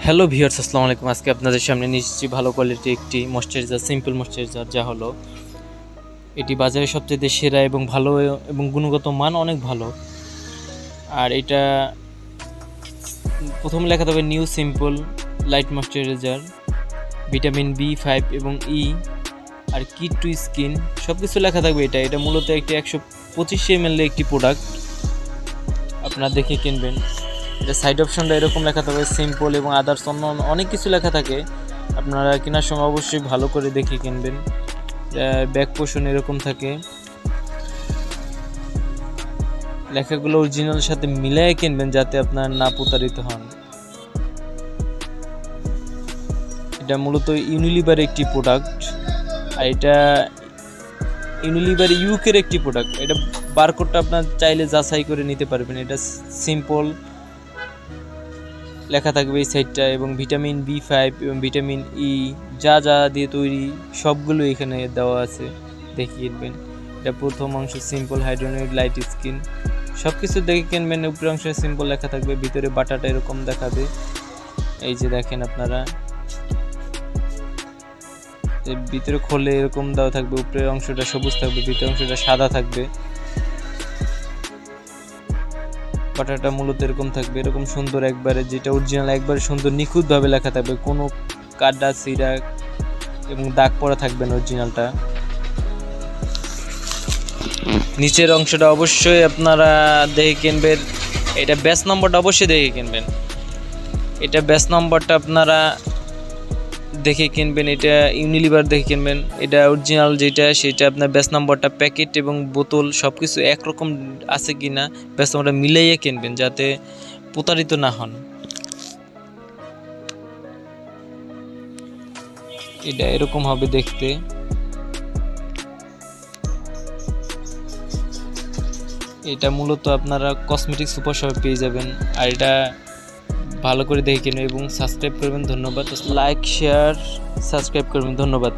Hello viewers, আসসালামু আলাইকুম। আজকে আপনাদের সামনে নিয়ে এসেছি ভালো কোয়ালিটির একটি ময়েশ্চারাইজার, সিম্পল ময়েশ্চারাইজার, যা হলো এটি বাজারে সবচেয়ে সেরা এবং ভালো এবং গুণগত মান অনেক ভালো। আর এটা প্রথমে লেখা থাকবে new simple light moisturiser, vitamin বি5 এবং ই, আর কিড টু স্কিন, সব কিছু লেখা থাকবে। এটা মূলত একটি 125 ml একটি প্রোডাক্ট, আপনারা দেখে কিনবেন। এটা সাইড অপশনটা এরকম লেখা থাকবে সিম্পল এবং আদার্স অন্য অনেক কিছু লেখা থাকে। আপনারা কেনার সময় অবশ্যই ভালো করে দেখে কিনবেন। ব্যাক পোর্শন এরকম থাকে, লেখাগুলো অরিজিনালের সাথে মিলিয়ে কিনবেন যাতে আপনার না প্রতারিত হন। এটা মূলত ইউনিলিভার একটি প্রোডাক্ট, আর এটা ইউনিলিভার ইউকের একটি প্রোডাক্ট। এটা বারকোডটা আপনার চাইলে যাচাই করে নিতে পারবেন। এটা সিম্পল লেখা থাকবে এই সাইডটা, এবং ভিটামিন বি5 এবং ভিটামিন ই যা যা দিয়ে তৈরি সবগুলো এখানে দেওয়া আছে, দেখিয়ে কিনবেন। এটা প্রথম অংশ সিম্পল হাইড্রোনিক লাইট স্কিন, সব কিছু দেখে কিনবেন। উপরের অংশে সিম্পল লেখা থাকবে, ভিতরে বাটাটা এরকম দেখাবে। এই যে দেখেন আপনারা, ভিতরে খোলে এরকম দেওয়া থাকবে। উপরের অংশটা সবুজ থাকবে, ভিতরের অংশটা সাদা থাকবে। বাটাটা মূলত এরকম থাকবে, এরকম সুন্দর একবারে, যেটা অরিজিনাল একবারে সুন্দর নিখুঁতভাবে লেখা থাকবে, কোনো কাটা ছিঁড়া এবং দাগ পড়া থাকবে না অরিজিনালটা। নিচের অংশটা অবশ্যই আপনারা দেখে কিনবেন। এটা ব্যাচ নম্বরটা অবশ্যই দেখে কিনবেন। এটা ব্যাচ নম্বরটা আপনারা দেখে কিনবেন। এটা ইউনিলিভার দেখে কিনবেন। এটা অরিজিনাল যেটা সেটা আপনার ব্যাচ নম্বরটা, প্যাকেট এবং বোতল সব কিছু একরকম আছে কি না ব্যাচ নম্বরটা মিলাইয়ে কিনবেন যাতে প্রতারিত না হন। এটা এরকম হবে দেখতে। এটা মূলত আপনারা কসমেটিক সুপার শপে পেয়ে যাবেন। আর এটা ভালো করে দেখে কিনবেন এবং সাবস্ক্রাইব করবেন। ধন্যবাদ। লাইক, শেয়ার, সাবস্ক্রাইব করবেন। ধন্যবাদ।